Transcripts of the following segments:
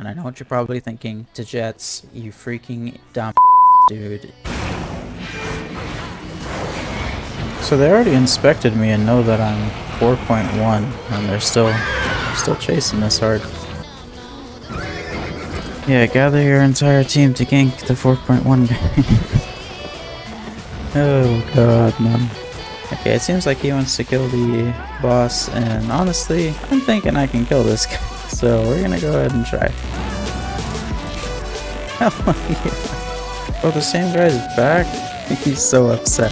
And I know what you're probably thinking. To Jets, you freaking dumb dude. So they already inspected me and know that I'm 4.1, and they're still chasing us hard. Yeah, gather your entire team to gank the 4.1 guy. Oh god, man. Okay, it seems like he wants to kill the boss, and honestly, I'm thinking I can kill this guy. So we're gonna go ahead and try. Hell yeah. Oh, the same guy's back? He's so upset.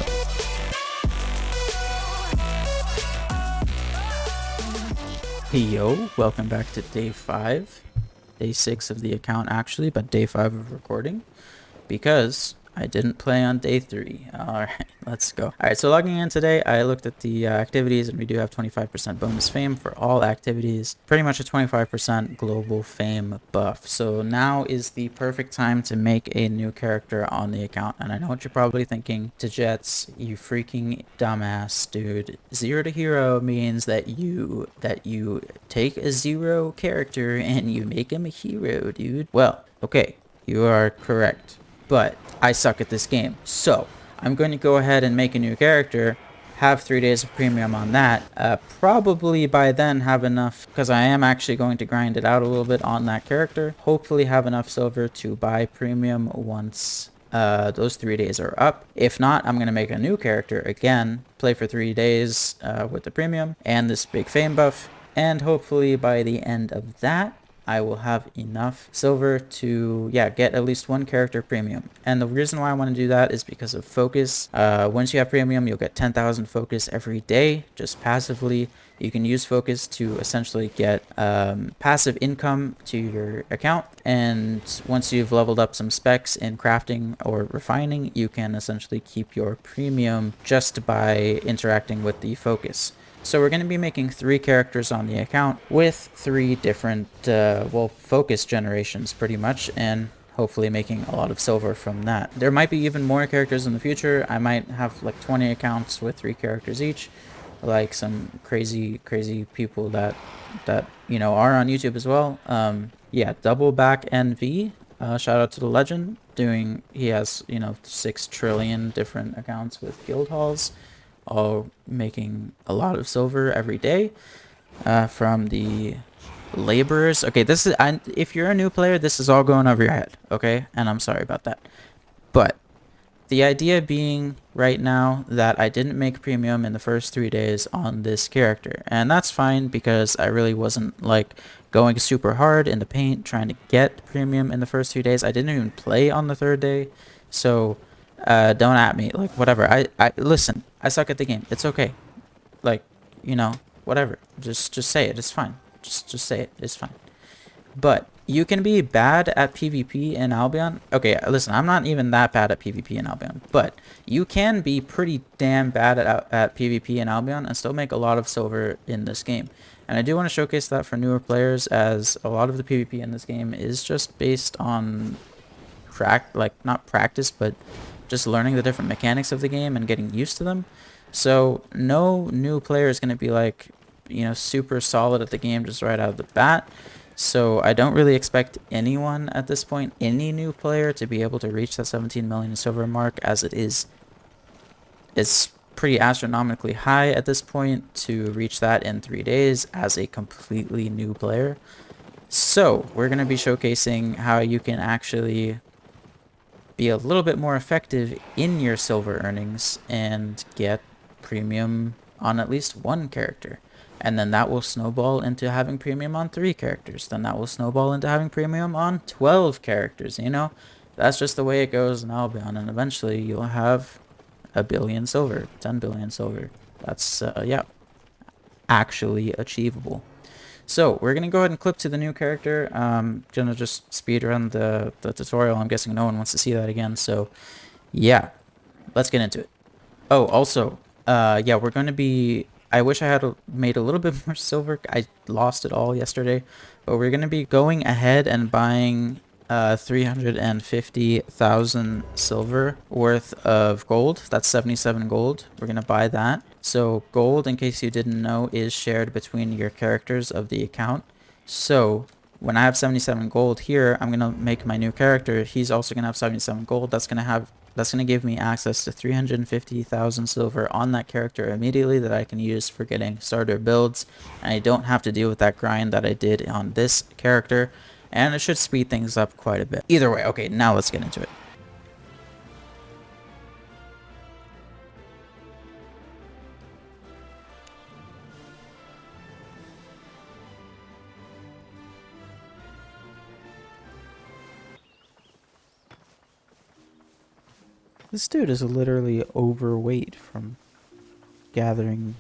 Hey yo, welcome back to day 5. Day 6 of the account actually, but day 5 of recording. Because I didn't play on day 3. Alright, let's go. Alright, so logging in today, I looked at the activities, and we do have 25% bonus fame for all activities. Pretty much a 25% global fame buff. So now is the perfect time to make a new character on the account. And I know what you're probably thinking. To Jets, you freaking dumbass dude. 0 to hero means that you take a 0 character and you make him a hero, dude. Well, okay, you are correct. But I suck at this game. So I'm going to go ahead and make a new character, have 3 days of premium on that. Probably by then have enough, because I am actually going to grind it out a little bit on that character. Hopefully have enough silver to buy premium once those 3 days are up. If not, I'm going to make a new character again, play for 3 days with the premium and this big fame buff. And hopefully by the end of that, I will have enough silver to, get at least 1 character premium. And the reason why I want to do that is because of focus. Once you have premium, you'll get 10,000 focus every day, just passively. You can use focus to essentially get passive income to your account. And once you've leveled up some specs in crafting or refining, you can essentially keep your premium just by interacting with the focus. So we're going to be making 3 characters on the account with 3 different, focus generations pretty much, and hopefully making a lot of silver from that. There might be even more characters in the future. I might have like 20 accounts with 3 characters each, like some crazy people that are on YouTube as well. Double back NV. Shout out to the legend. He has 6 trillion different accounts with guild halls, all making a lot of silver every day from the laborers. Okay, if you're a new player, this is all going over your head, okay? And I'm sorry about that. But the idea being right now that I didn't make premium in the first 3 days on this character. And that's fine because I really wasn't like going super hard in the paint trying to get premium in the first 3 days. I didn't even play on the 3rd day. So don't at me, like whatever. I listen, I suck at the game. It's okay. Like, whatever. Just say it. It's fine. Just say it. It's fine. But you can be bad at PvP in Albion. Okay, listen, I'm not even that bad at PvP in Albion, but you can be pretty damn bad at PvP in Albion and still make a lot of silver in this game. And I do want to showcase that for newer players, as a lot of the PvP in this game is just based on not practice, but just learning the different mechanics of the game and getting used to them. So no new player is going to be like, super solid at the game just right out of the bat. So I don't really expect anyone at this point, any new player, to be able to reach that 17 million silver mark, as it's pretty astronomically high at this point to reach that in 3 days as a completely new player. So we're going to be showcasing how you can actually be a little bit more effective in your silver earnings and get premium on at least 1 character. And then that will snowball into having premium on 3 characters. Then that will snowball into having premium on 12 characters, That's just the way it goes in Albion. And eventually you'll have 1 billion silver, 10 billion silver. That's, actually achievable. So we're going to go ahead and clip to the new character. Going to just speed run the tutorial. I'm guessing no one wants to see that again. So yeah, let's get into it. Oh, also, we're going to be... I wish I had made a little bit more silver. I lost it all yesterday. But we're going to be going ahead and buying 350,000 silver worth of gold. That's 77 gold. We're going to buy that. So gold, in case you didn't know, is shared between your characters of the account. So when I have 77 gold here, I'm going to make my new character. He's also going to have 77 gold. That's going to give me access to 350,000 silver on that character immediately that I can use for getting starter builds. And I don't have to deal with that grind that I did on this character. And it should speed things up quite a bit. Either way, okay, now let's get into it. This dude is literally overweight from gathering.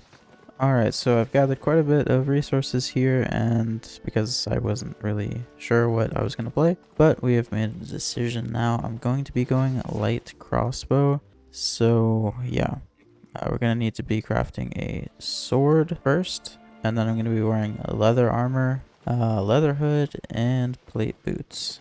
Alright, so I've gathered quite a bit of resources here, and because I wasn't really sure what I was going to play, but we have made a decision now. I'm going to be going light crossbow, so yeah. We're going to need to be crafting a sword first, and then I'm going to be wearing a leather armor, leather hood, and plate boots.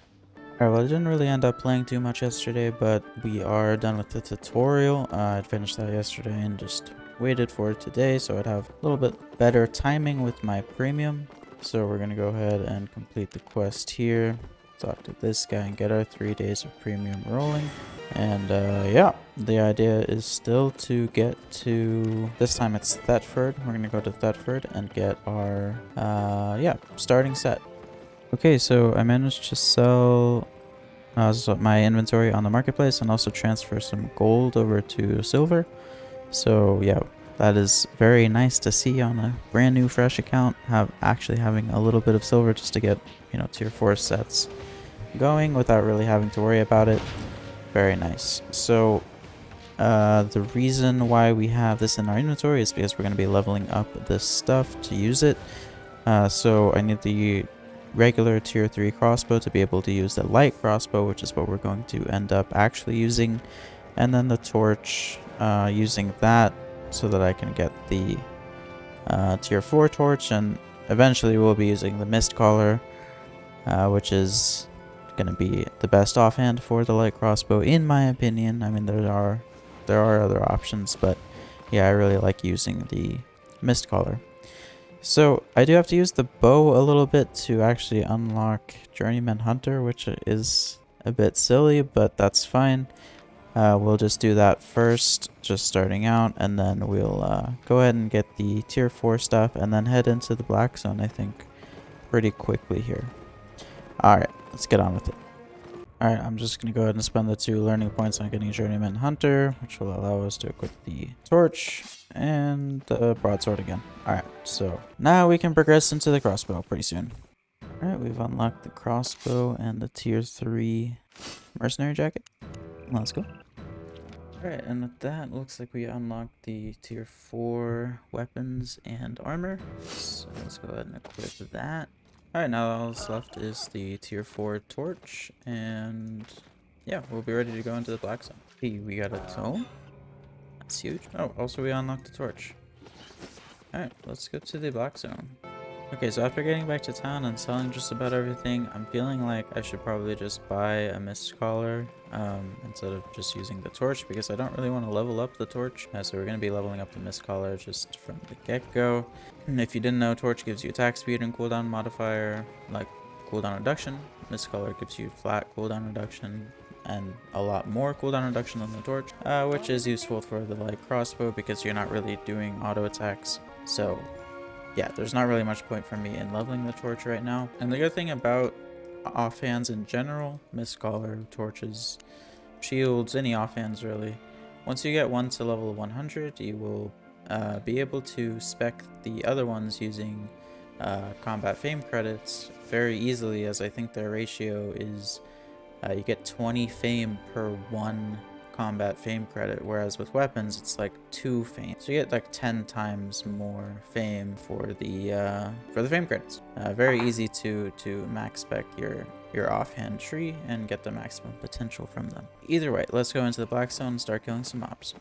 Alright, well I didn't really end up playing too much yesterday, but we are done with the tutorial. I'd finished that yesterday and just waited for it today so I'd have a little bit better timing with my premium. So we're going to go ahead and complete the quest here. Talk to this guy and get our 3 days of premium rolling. And yeah, the idea is still to get to, this time it's Thetford. We're going to go to Thetford and get our, yeah, starting set. Okay, so I managed to sell my inventory on the marketplace and also transfer some gold over to silver. So yeah, that is very nice to see on a brand new fresh account, actually having a little bit of silver just to get, you know, tier 4 sets going without really having to worry about it. Very nice. So the reason why we have this in our inventory is because we're going to be leveling up this stuff to use it. So I need the regular tier 3 crossbow to be able to use the light crossbow, which is what we're going to end up actually using, and then the torch, using that so that I can get the tier 4 torch, and eventually we'll be using the mist collar, which is going to be the best offhand for the light crossbow in my opinion. I mean, there are other options, but yeah, I really like using the mist collar. So I do have to use the bow a little bit to actually unlock Journeyman Hunter, which is a bit silly, but that's fine. We'll just do that first, just starting out, and then we'll go ahead and get the tier 4 stuff and then head into the black zone, I think, pretty quickly here. Alright, let's get on with it. Alright, I'm just going to go ahead and spend the 2 learning points on getting Journeyman Hunter, which will allow us to equip the torch and the broadsword again. Alright, so now we can progress into the crossbow pretty soon. Alright, we've unlocked the crossbow and the tier 3 mercenary jacket. Let's go. Alright, and with that, looks like we unlocked the tier 4 weapons and armor. So let's go ahead and equip that. Alright, now all that's left is the tier 4 torch, and yeah, we'll be ready to go into the black zone. Hey, we got a tome. That's huge. Oh, also we unlocked the torch. Alright, let's go to the black zone. Okay, so after getting back to town and selling just about everything, I'm feeling like I should probably just buy a mist collar instead of just using the torch, because I don't really want to level up the torch. So we're going to be leveling up the mist collar just from the get-go. And if you didn't know, torch gives you attack speed and cooldown modifier, like cooldown reduction. Mist collar gives you flat cooldown reduction and a lot more cooldown reduction than the torch, which is useful for the light crossbow because you're not really doing auto attacks. So yeah, there's not really much point for me in leveling the torch right now. And the other thing about offhands in general, mist collar, torches, shields, any offhands really, once you get one to level 100, you will be able to spec the other ones using combat fame credits very easily, as I think their ratio is you get 20 fame per 1 combat fame credit, whereas with weapons it's like 2 fame, so you get like 10 times more fame for the fame credits. Very easy to max spec your offhand tree and get the maximum potential from them. Either way, let's go into the black zone and start killing some mobs.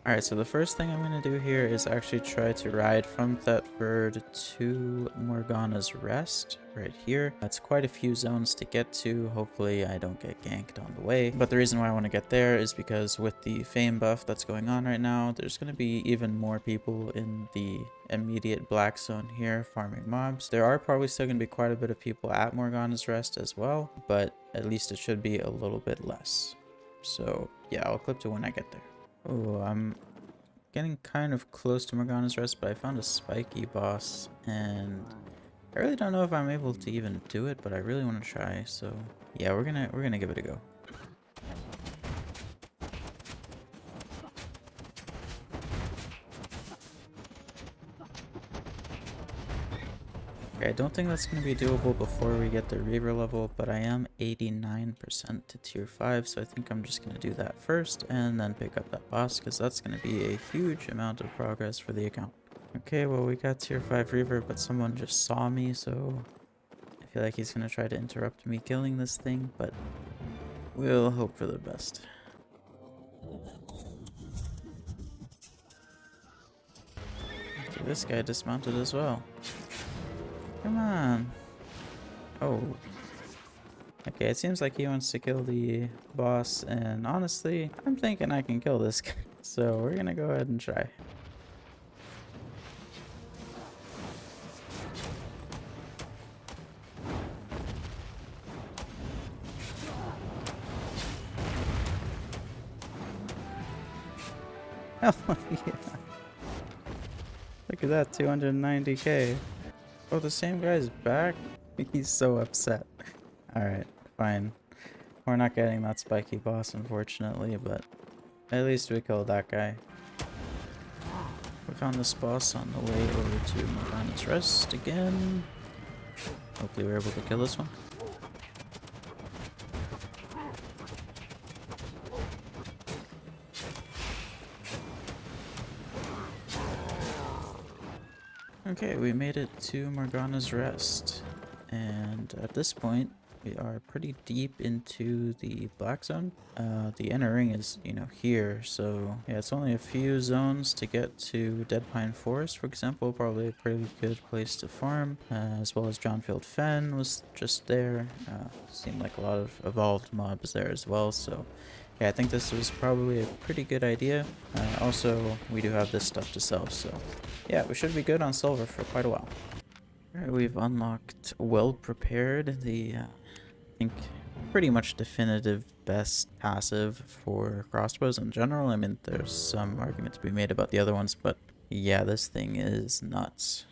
Alright, so the first thing I'm going to do here is actually try to ride from Thetford to Morgana's Rest, right here. That's quite a few zones to get to. Hopefully I don't get ganked on the way. But the reason why I want to get there is because with the fame buff that's going on right now, there's going to be even more people in the immediate black zone here farming mobs. There are probably still going to be quite a bit of people at Morgana's Rest as well, but at least it should be a little bit less. So yeah, I'll clip to when I get there. Oh, I'm getting kind of close to Morgana's Rest, but I found a spiky boss, and I really don't know if I'm able to even do it, but I really want to try. So yeah, we're gonna give it a go. Okay, I don't think that's going to be doable before we get the Reaver level, but I am 89% to tier 5, so I think I'm just going to do that first and then pick up that boss, because that's going to be a huge amount of progress for the account. Okay, well, we got tier 5 Reaver, but someone just saw me, so I feel like he's going to try to interrupt me killing this thing, but we'll hope for the best. Okay, this guy dismounted as well. Come on. Oh. Okay, it seems like he wants to kill the boss, and honestly, I'm thinking I can kill this guy. So we're gonna go ahead and try. Oh, yeah. Look at that, 290k. Oh, the same guy's back? He's so upset. Alright, fine. We're not getting that spiky boss, unfortunately, but at least we killed that guy. We found this boss on the way over to Morgana's Rest again. Hopefully we're able to kill this one. Okay, we made it to Morgana's Rest, and at this point we are pretty deep into the black zone. The inner ring is, here, so yeah, it's only a few zones to get to Dead Pine Forest, for example. Probably a pretty good place to farm, as well as Johnfield Fen was just there. Seemed like a lot of evolved mobs there as well, so yeah, I think this was probably a pretty good idea. Also, we do have this stuff to sell, so yeah, we should be good on silver for quite a while. Alright, we've unlocked Well Prepared, the, I think, pretty much definitive best passive for crossbows in general. I mean, there's some argument to be made about the other ones, but yeah, this thing is nuts.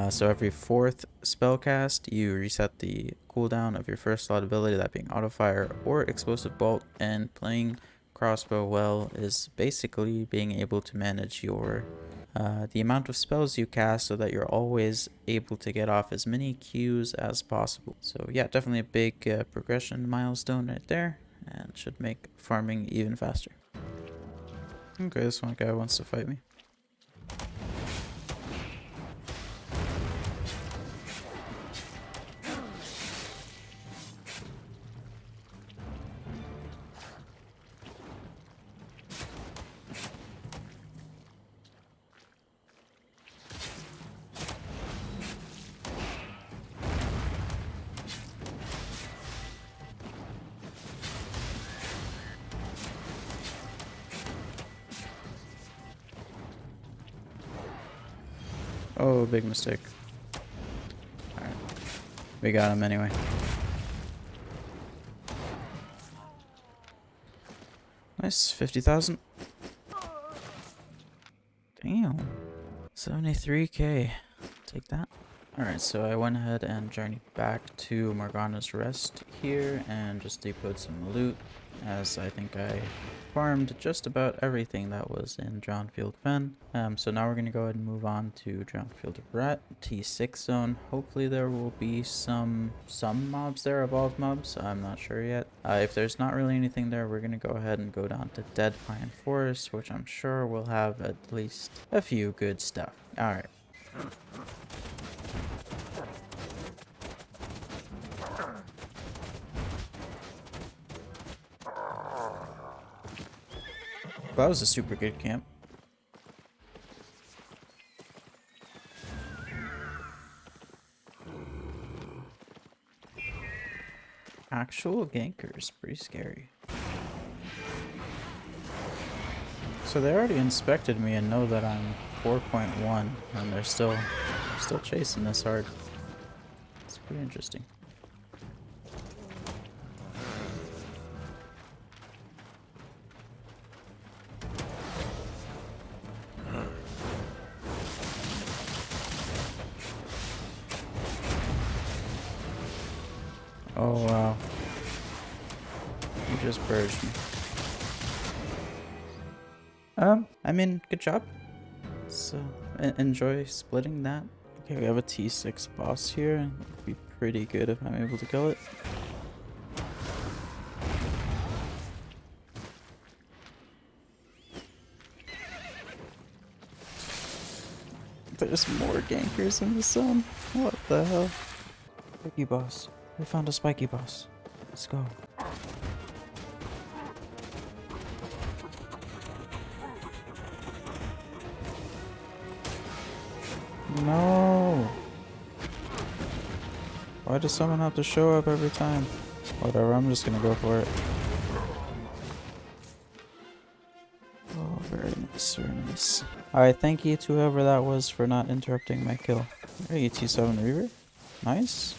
So every 4th spell cast, you reset the cooldown of your first slot ability, that being Autofire or Explosive Bolt, and playing crossbow well is basically being able to manage your the amount of spells you cast so that you're always able to get off as many Qs as possible. So yeah, definitely a big progression milestone right there, and should make farming even faster. Okay, this one guy wants to fight me. Oh, big mistake. Alright. We got him anyway. Nice, 50,000. Damn. 73k. Take that. Alright, so I went ahead and journeyed back to Morgana's Rest here and just depoted some loot, as I think I farmed just about everything that was in Johnfield Fen. So now we're going to go ahead and move on to Johnfield Rat, T6 zone. Hopefully there will be some mobs there, evolved mobs. I'm not sure yet. If there's not really anything there, we're going to go ahead and go down to Dead Pine Forest, which I'm sure will have at least a few good stuff. Alright. That was a super good camp. Actual gankers, pretty scary. So they already inspected me and know that I'm 4.1, and they're still chasing this hard. It's pretty interesting. Oh wow. You just purged me. I mean, good job. So, enjoy splitting that. Okay, we have a T6 boss here. It'd be pretty good if I'm able to kill it. There's more gankers in the sun. What the hell? Spiky boss. We found a spiky boss. Let's go. No! Why does someone have to show up every time? Whatever, I'm just gonna go for it. Oh, very nice, very nice. Alright, thank you to whoever that was for not interrupting my kill. Hey, T7 Reaver. Nice.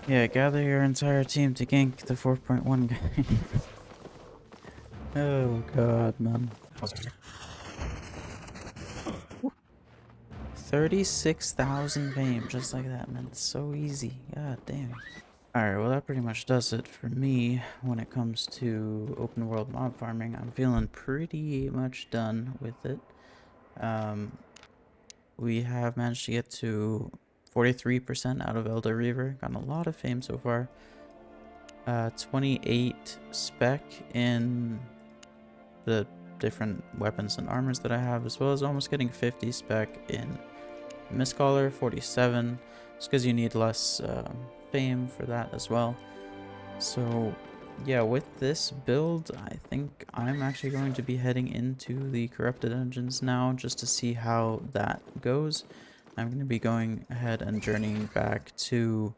Yeah, gather your entire team to gank the 4.1 guy. Oh god, man. 36,000 fame, just like that, man. It's so easy. God damn. Alright, well that pretty much does it for me when it comes to open world mob farming. I'm feeling pretty much done with it. We have managed to get to 43% out of Elder Reaver. Gotten a lot of fame so far. 28 spec in the different weapons and armors that I have, as well as almost getting 50 spec in Mistcaller, 47. Just because you need less fame for that as well. So yeah, with this build, I think I'm actually going to be heading into the Corrupted Dungeons now just to see how that goes. I'm going to be going ahead and journeying back to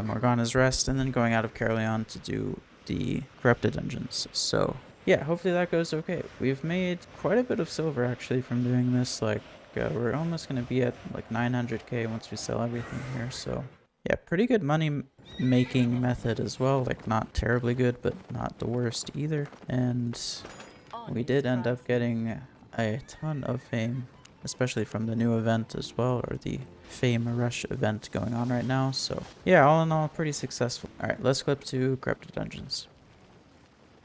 Morgana's Rest and then going out of Caerleon to do the Corrupted Dungeons. So yeah, hopefully that goes okay. We've made quite a bit of silver actually from doing this. Like we're almost going to be at like 900k once we sell everything here. So yeah, pretty good money making method as well. Like not terribly good, but not the worst either. And we did end up getting a ton of fame, especially from the new event as well, or the Fame Rush event going on right now. So yeah, all in all, pretty successful. Alright, let's clip to Corrupted Dungeons.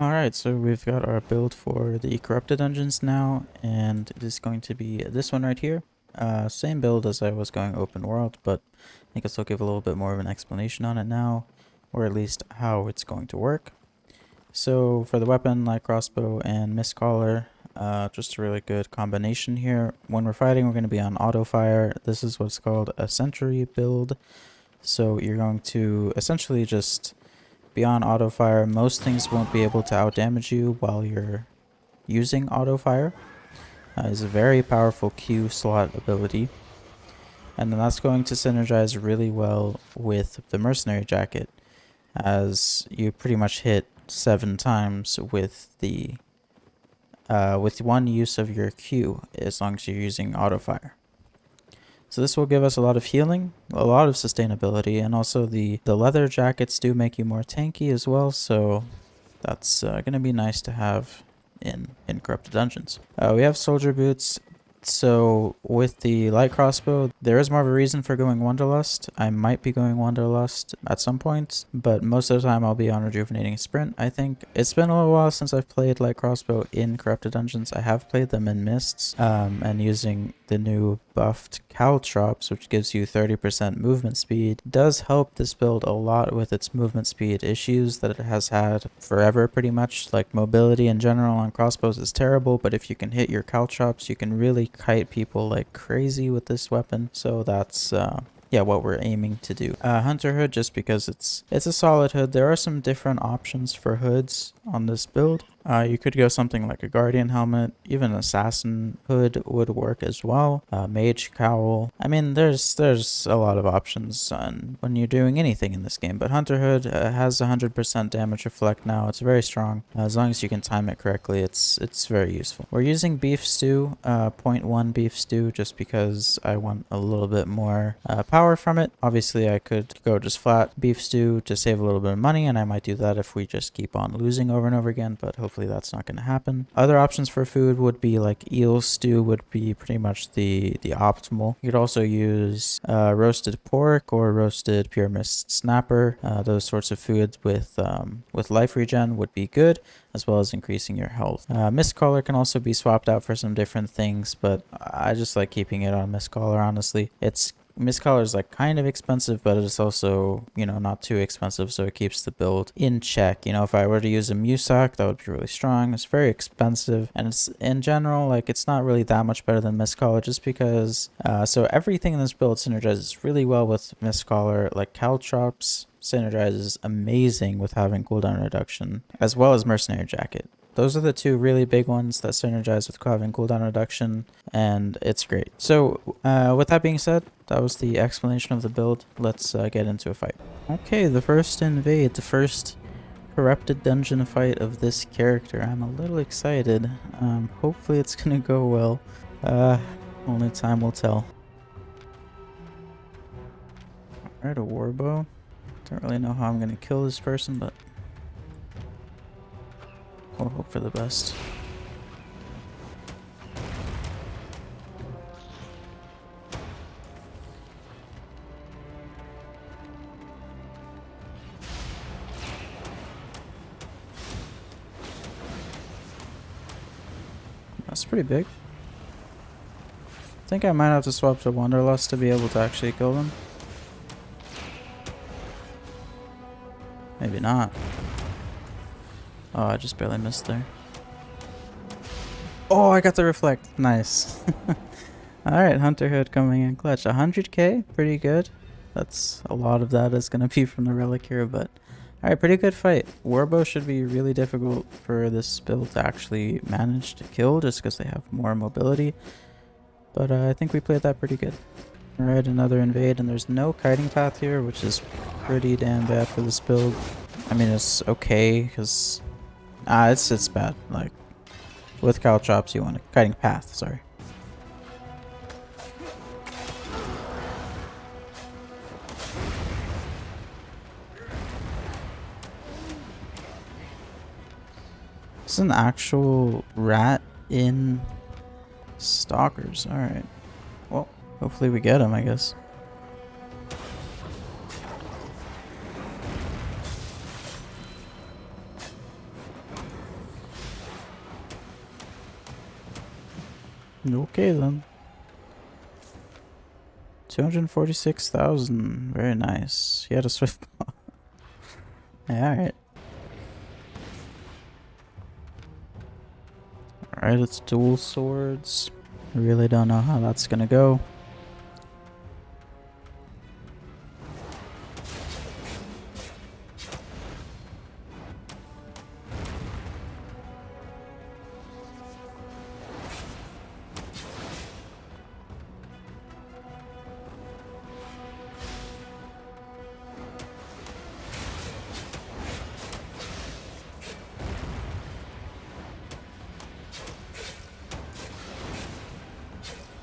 Alright, so we've got our build for the Corrupted Dungeons now, and it is going to be this one right here. Same build as I was going open world, but I guess I'll give a little bit more of an explanation on it now, or at least how it's going to work. So for the weapon, light crossbow and Mistcaller, just a really good combination here. When we're fighting, we're going to be on auto fire. This is what's called a sentry build. So you're going to essentially just be on auto fire. Most things won't be able to outdamage you while you're using auto fire. It's a very powerful Q slot ability. And then that's going to synergize really well with the Mercenary Jacket, as you pretty much hit 7 times with the with one use of your Q, as long as you're using auto fire. So this will give us a lot of healing, a lot of sustainability, and also the leather jackets do make you more tanky as well, so that's going to be nice to have in Corrupted Dungeons. We have soldier boots. So with the light crossbow, there is more of a reason for going Wanderlust. I might be going Wanderlust at some point, but most of the time I'll be on Rejuvenating Sprint, I think. It's been a little while since I've played light crossbow in Corrupted Dungeons. I have played them in Mists, and using the new buffed Caltrops, which gives you 30% movement speed, does help this build a lot with its movement speed issues that it has had forever pretty much. Like mobility in general on crossbows is terrible, but if you can hit your Caltrops, you can really kite people like crazy with this weapon. So that's yeah, what we're aiming to do. Hunter hood, just because it's a solid hood. There are some different options for hoods on this build. You could go something like a guardian helmet, even assassin hood would work as well. Mage cowl. I mean, there's a lot of options on when you're doing anything in this game. But hunter hood has 100% damage reflect now. It's very strong. As long as you can time it correctly, it's very useful. We're using beef stew, 0.1 beef stew, just because I want a little bit more power from it. Obviously, I could go just flat beef stew to save a little bit of money, and I might do that if we just keep on losing over and over again, but hopefully that's not going to happen. Other options for food would be like eel stew would be pretty much the optimal. You could also use roasted pork or roasted pure mist snapper. Those sorts of foods with life regen would be good, as well as increasing your health. Mist collar can also be swapped out for some different things, but I just like keeping it on mist collar, honestly. Mist collar is like kind of expensive, but it's also, you know, not too expensive, so it keeps the build in check. You know, if I were to use a Musak, that would be really strong. It's very expensive, and it's in general, like, it's not really that much better than Mist collar, just because so everything in this build synergizes really well with Mist collar. Like Caltrops synergizes amazing with having cooldown reduction, as well as Mercenary Jacket. Those are the two really big ones that synergize with having cooldown reduction, and it's great. So with that being said, that was the explanation of the build. Let's get into a fight. Okay, the first invade, the first corrupted dungeon fight of this character. I'm a little excited. Hopefully it's gonna go well. Only time will tell. Alright, a warbow. Don't really know how I'm gonna kill this person, but we'll hope for the best. That's pretty big. I think I might have to swap to Wanderlust to be able to actually kill them. Maybe not. Oh, I just barely missed there. Oh, I got the reflect. Nice. Alright, Hunter Hood coming in clutch. 100k, pretty good. That's a lot of that is going to be from the relic here, but alright, pretty good fight. Warbow should be really difficult for this build to actually manage to kill, just because they have more mobility. But I think we played that pretty good. Alright, another invade, and there's no kiting path here, which is pretty damn bad for this build. I mean, it's okay, because it's bad. Like, with Caltrops, you want a kiting path, sorry. It's an actual rat in Stalkers. Alright. Well, hopefully we get him, I guess. Okay then. 246,000. Very nice. He had a swift ball. Yeah, alright. Alright, it's dual swords. I really don't know how that's gonna go.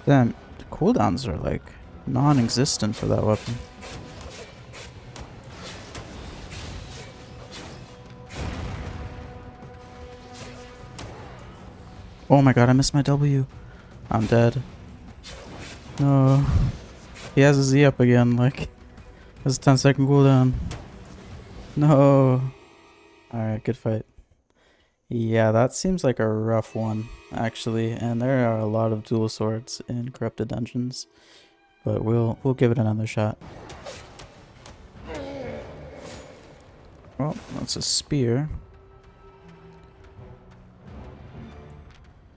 Damn, the cooldowns are like non-existent for that weapon. Oh my god, I missed my W. I'm dead. No. He has a Z up again, like, that's a 10-second cooldown. No. Alright, good fight. Yeah, that seems like a rough one, actually, and there are a lot of dual swords in corrupted dungeons, but we'll give it another shot. Well, that's a spear.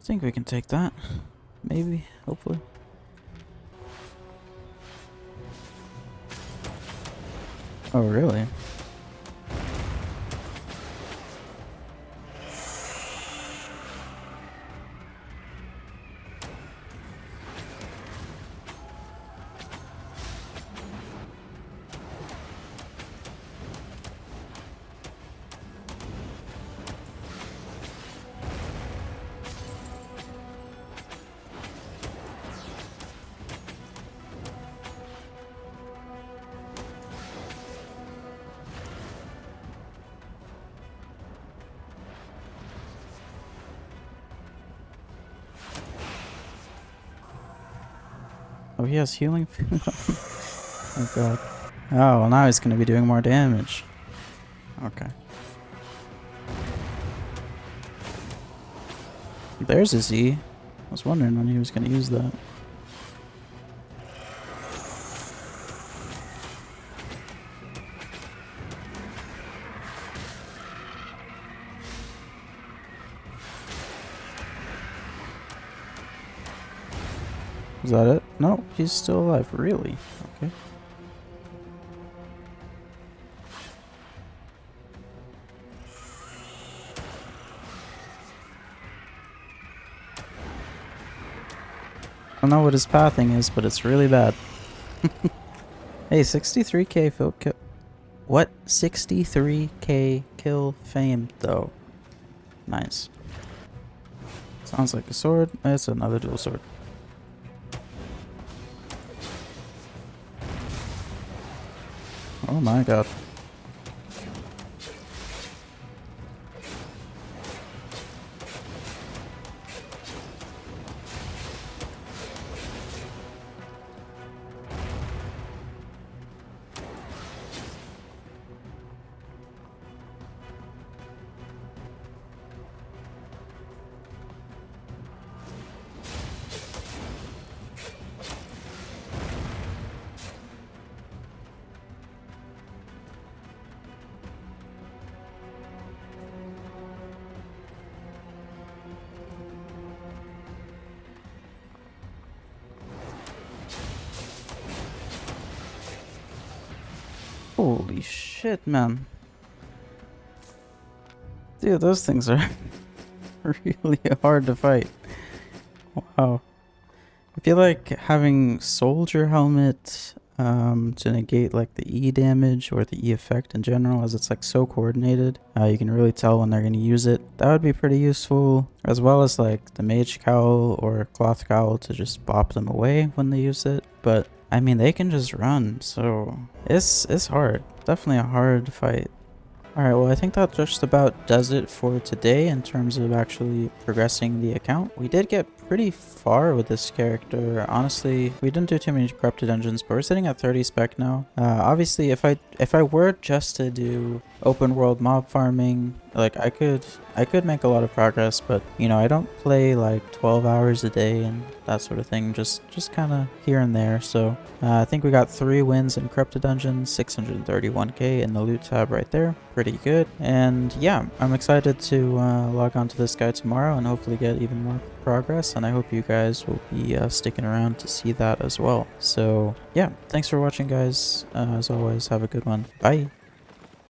I think we can take that. Maybe, hopefully. Oh, really? Oh, he has healing. Oh god. Oh, well now he's gonna be doing more damage. Okay. There's his E. I was wondering when he was gonna use that. Is that it? No, he's still alive. Really? Okay. I don't know what his pathing is, but it's really bad. Hey, 63k fill kill. What? 63k kill fame, though. Nice. Sounds like a sword. It's another dual sword. Oh my god. Holy shit, man. Dude, those things are really hard to fight. Wow. I feel like having soldier helmet to negate like the E damage or the E effect in general, as it's like so coordinated, you can really tell when they're going to use it. That would be pretty useful, as well as like the mage cowl or cloth cowl to just bop them away when they use it. But I mean, they can just run, so it's hard. Definitely a hard fight. Alright, well I think that just about does it for today in terms of actually progressing the account. We did get pretty far with this character. Honestly, we didn't do too many corrupted dungeons, but we're sitting at 30 spec now. Obviously, if I were just to do open world mob farming, like I could make a lot of progress, but you know, I don't play like 12 hours a day and that sort of thing, just kind of here and there. So I think we got 3 wins in corrupted dungeons, 631k in the loot tab right there. Pretty good. And yeah, I'm excited to log on to this guy tomorrow and hopefully get even more progress, and I hope you guys will be sticking around to see that as well. So yeah, thanks for watching, guys. As always, have a good one. Bye.